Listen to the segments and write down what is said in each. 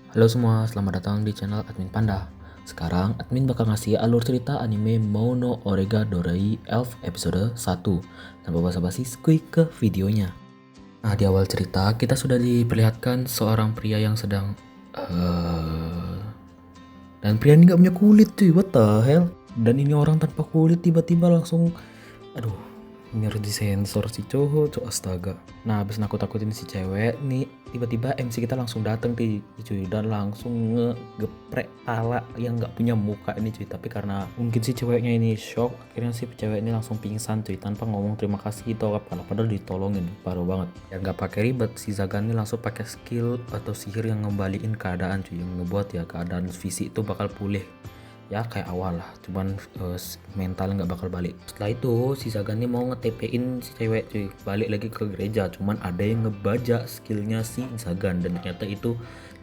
Halo semua, selamat datang di channel Admin Panda. Sekarang admin bakal ngasih alur cerita anime Mono Orega Dorei Elf episode 1. Tanpa basa-basi, skip ke videonya. Nah, di awal cerita kita sudah diperlihatkan seorang pria yang sedang dan pria ini gak punya kulit cuy, what the hell. Dan ini orang tanpa kulit tiba-tiba langsung ini harus disensor si cowok, astaga. Nah, habis nakut-nakutin si cewek nih, tiba-tiba MC kita langsung dateng cuy, dan langsung ngegeprek pala yang nggak punya muka ini cuy. Tapi karena mungkin si ceweknya ini shock, akhirnya si cewek ini langsung pingsan cuy, tanpa ngomong terima kasih gitu apa, padahal ditolongin, parah banget. Ya nggak pakai ribet, si Zagan ini langsung pakai skill atau sihir yang ngembaliin keadaan cuy, yang ngebuat ya keadaan fisik itu bakal pulih. Ya kayak awal lah, cuman mental nggak bakal balik. Setelah itu si Zagan nih mau nge-TP-in si cewek cuy, balik lagi ke gereja, cuman ada yang ngebajak skillnya si Zagan, dan ternyata itu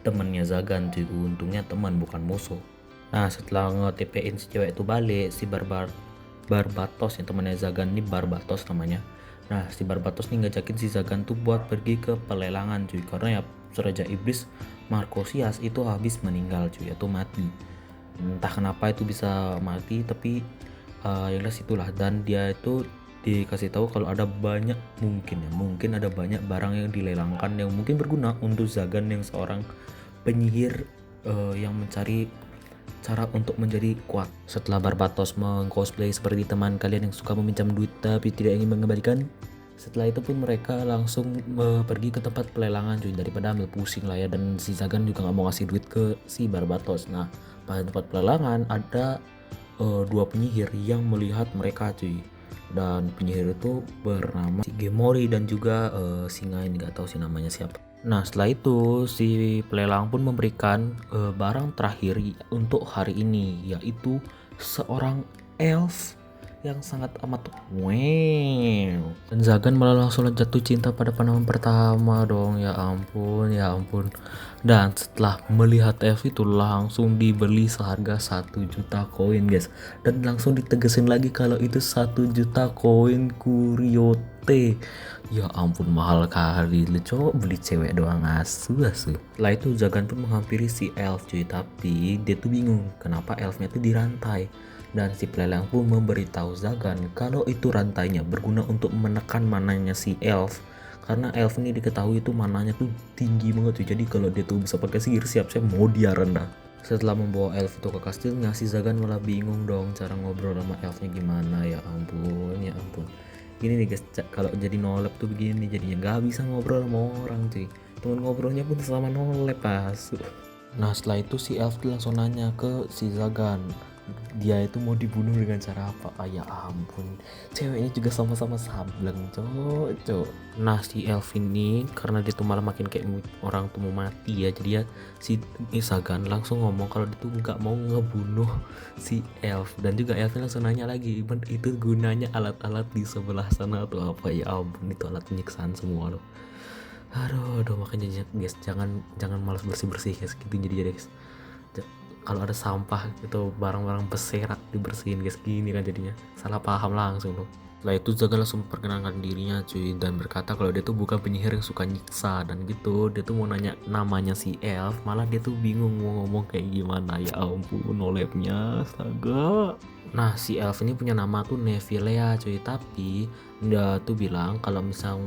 temennya Zagan cuy. Untungnya teman bukan musuh. Nah, setelah nge-TP-in si cewek itu balik, si Barbatos yang temannya Zagan nih, Barbatos namanya. Nah, si Barbatos nih ngajakin si Zagan tuh buat pergi ke pelelangan cuy, karena ya Raja Iblis Markosias itu habis meninggal cuy, atau mati. Entah kenapa itu bisa mati, tapi yang jelas itulah. Dan dia itu dikasih tahu kalau ada banyak, mungkin ada banyak barang yang dilelangkan yang mungkin berguna untuk Zagan yang seorang penyihir yang mencari cara untuk menjadi kuat. Setelah Barbatos mengcosplay seperti teman kalian yang suka meminjam duit tapi tidak ingin mengembalikan, setelah itu pun mereka langsung pergi ke tempat pelelangan cuy, daripada ambil pusing lah ya. Dan si Zagan juga nggak mau ngasih duit ke si Barbatos. Nah, pada tempat pelelangan ada dua penyihir yang melihat mereka cuy, dan penyihir itu bernama si Gemori dan juga singa ini nggak tahu sih namanya siapa. Nah, setelah itu si pelelang pun memberikan barang terakhir untuk hari ini, yaitu seorang elf yang sangat amat wow. Dan Zagan malah langsung jatuh cinta pada pandangan pertama dong, ya ampun ya ampun. Dan setelah melihat elf itu langsung dibeli seharga 1 juta koin guys, dan langsung ditegesin lagi kalau itu 1 juta koin kuriote. Ya ampun, mahal kali lu cowok beli cewek doang, asu. Setelah itu Zagan pun menghampiri si elf cuy, tapi dia tuh bingung kenapa elfnya tuh dirantai. Dan si pelelang pun memberitahu Zagan kalau itu rantainya berguna untuk menekan mananya si elf, karena elf ini diketahui itu mananya tuh tinggi banget tuh. Jadi kalau dia tuh bisa pakai sihir, siap-siap mau dia rendah. Setelah membawa elf itu ke kastilnya, si Zagan malah bingung dong cara ngobrol sama elfnya gimana. Ya ampun ya ampun. Gini nih guys, kalau jadi nolep tuh begini jadinya, nggak bisa ngobrol sama orang cuy. Temen ngobrolnya pun sama nolep pas. Nah, setelah itu si elf tuh langsung nanya ke si Zagan, dia itu mau dibunuh dengan cara apa. Ya ampun, ceweknya juga sama-sama sableng cowok. Nah, si elf ini karena dia tuh malah makin kayak orang tuh mau mati ya, jadi ya si Zagan langsung ngomong kalau dia tuh nggak mau ngebunuh si elf. Dan juga elfnya langsung nanya lagi, itu gunanya alat-alat di sebelah sana tuh apa. Ya ampun, itu alat penyiksaan semua loh. Aduh, makanya guys, jangan malas bersih guys, gitu jadi guys. Kalau ada sampah gitu, barang-barang berserakan dibersihin guys, gini kan jadinya salah paham langsung loh. Setelah itu Zagan langsung memperkenalkan dirinya cuy, dan berkata kalau dia tuh bukan penyihir yang suka nyiksa dan gitu. Dia tuh mau nanya namanya si elf, malah dia tuh bingung mau ngomong kayak gimana. Ya ampun, nolepnya astaga. Nah, si elf ini punya nama tuh Nevilea cuy, tapi dia tuh bilang kalau misal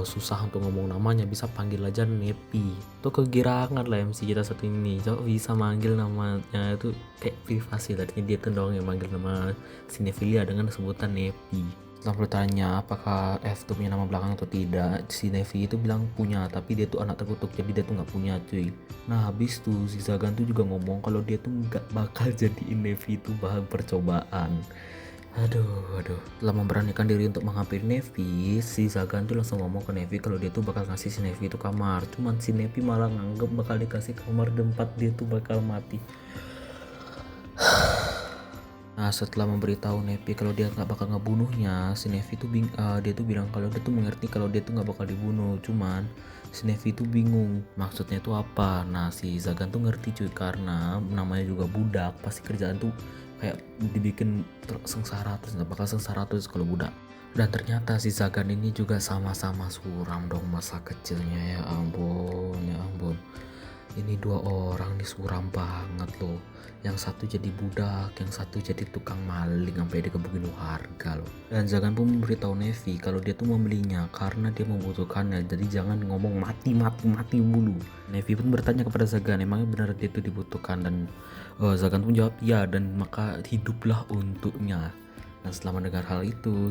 susah untuk ngomong namanya bisa panggil aja Nepi. Tuh kegirangan lah MC kita satu ini, coba bisa manggil namanya itu kayak privasi. Tadinya dia tuh dong yang manggil nama si Nevilia dengan sebutan Nepi. Setelah bertanya apakah F tuh punya nama belakang atau tidak, si Nevi itu bilang punya, tapi dia tuh anak terkutuk, jadi dia tuh nggak punya cuy. Nah, habis tuh si Zagan tuh juga ngomong kalau dia tuh nggak bakal jadiin Nevi itu bahan percobaan. Aduh. Setelah memberanikan diri untuk menghampiri Nevi, si Zagan tuh langsung ngomong ke Nevi kalau dia tuh bakal ngasih si Nevi itu kamar. Cuman si Nevi malah nganggep bakal dikasih kamar tempat dia tuh bakal mati. Nah, setelah memberitahu Nevi kalau dia nggak bakal ngebunuhnya, si Nevi tuh dia tuh bilang kalau dia tuh mengerti kalau dia tuh nggak bakal dibunuh. Cuman si Nevi tuh bingung maksudnya itu apa. Nah, si Zagan tuh ngerti cuy, karena namanya juga budak, pasti kerjaan tuh kayak dibikin sengsara terus, nggak bakal sengsara terus kalau budak. Dan ternyata si Zagan ini juga sama-sama suram dong masa kecilnya. Ya ampun. Ini dua orang nih suram banget loh. Yang satu jadi budak, yang satu jadi tukang maling sampai dikebukin harga loh. Dan Zagan pun memberitahu Nevi kalau dia tuh membelinya karena dia membutuhkannya. Jadi jangan ngomong mati dulu. Nevi pun bertanya kepada Zagan, emangnya benar dia itu dibutuhkan, dan Zagan pun jawab ya, dan maka hiduplah untuknya. Dan setelah mendengar hal itu,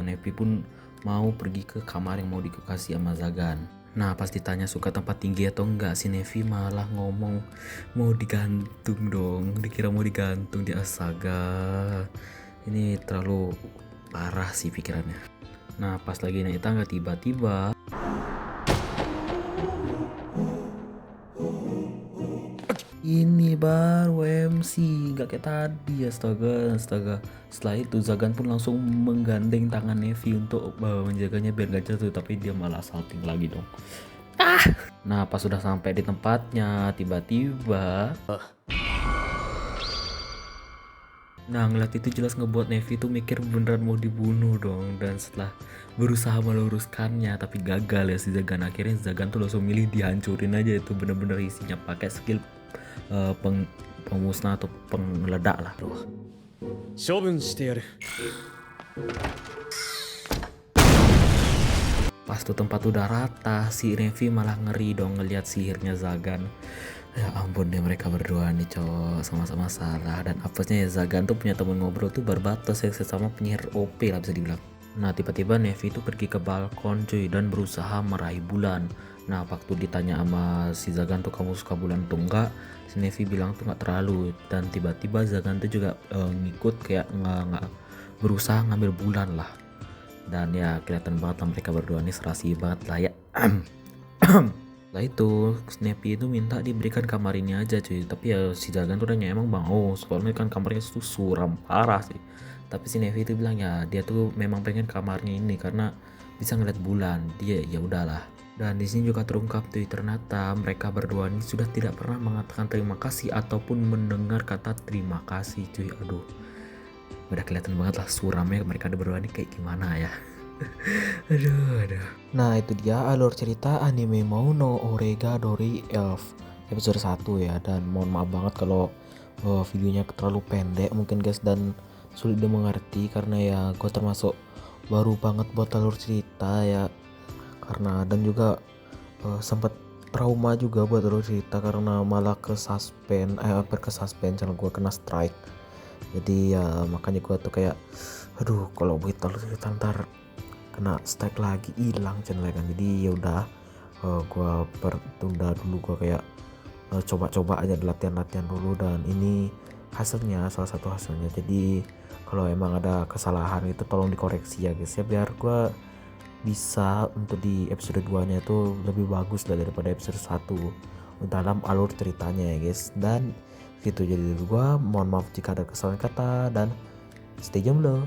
Nevi pun mau pergi ke kamar yang mau dikasih sama Zagan. Nah pas ditanya suka tempat tinggi atau enggak, si Nevi malah ngomong mau digantung dong. Dikira mau digantung di astaga. Ini terlalu parah sih pikirannya. Nah pas lagi naik tangga tiba-tiba ini baru MC, gak kayak tadi, astaga. Setelah itu Zagan pun langsung menggandeng tangan Nevi untuk menjaganya biar gak jatuh, tapi dia malah salting lagi dong. Nah pas sudah sampai di tempatnya tiba-tiba ngeliat itu jelas ngebuat Nevi tuh mikir beneran mau dibunuh dong. Dan setelah berusaha meluruskannya tapi gagal ya si Zagan, akhirnya Zagan tuh langsung milih dihancurin aja. Itu bener-bener isinya pakai skill pemusnah atau pengeledak lah. 処分してやる。 Pas tuh tempat udah rata, si Nevi malah ngeri dong ngelihat sihirnya Zagan. Ya ampun deh, mereka berdua nih cowok sama-sama salah. Dan apesnya ya Zagan tuh punya temen ngobrol tuh berbatas ya, sama penyihir OP lah bisa dibilang. Nah tiba-tiba Nevi tuh pergi ke balkon cuy dan berusaha meraih bulan. Nah waktu ditanya sama si Zagan tuh kamu suka bulan atau enggak, si Nevi bilang tuh nggak terlalu. Dan tiba-tiba Zagan tuh juga ngikut kayak nggak berusaha ngambil bulan lah. Dan ya kelihatan banget lah mereka berdua nih serasi banget lah ya. Setelah itu Snappy itu minta diberikan kamar ini aja cuy, tapi ya si Zagan tuh nanya emang mau, soalnya kan kamarnya tuh suram parah sih. Tapi si Nevi itu bilang ya dia tuh memang pengen kamarnya ini karena bisa ngeliat bulan. Dia ya udahlah. Dan di sini juga terungkap tuh ternyata mereka berdua ini sudah tidak pernah mengatakan terima kasih ataupun mendengar kata terima kasih cuy. Aduh, udah kelihatan banget lah suramnya mereka berdua ini kayak gimana ya. aduh. Nah itu dia alur cerita anime Mouno Orega Dori Elf episode 1 ya. Dan mohon maaf banget kalau videonya terlalu pendek mungkin guys, dan sulit dimengerti karena ya gue termasuk baru banget buat alur cerita ya. Karena dan juga sempat trauma juga buat alur cerita karena malah ke suspend channel gue kena strike. Jadi ya makanya gue tuh kayak aduh kalau buat alur cerita ntar kena strike lagi hilang channelnya kan. Jadi ya udah gue bertunda dulu, gue kayak coba-coba aja latihan dulu. Dan ini hasilnya, salah satu hasilnya. Jadi kalau emang ada kesalahan itu tolong dikoreksi ya guys ya, biar gue bisa untuk di episode 2 nya itu lebih bagus daripada episode 1 dalam alur ceritanya ya guys. Dan gitu jadi gue mohon maaf jika ada kesalahan kata dan stay jomblo.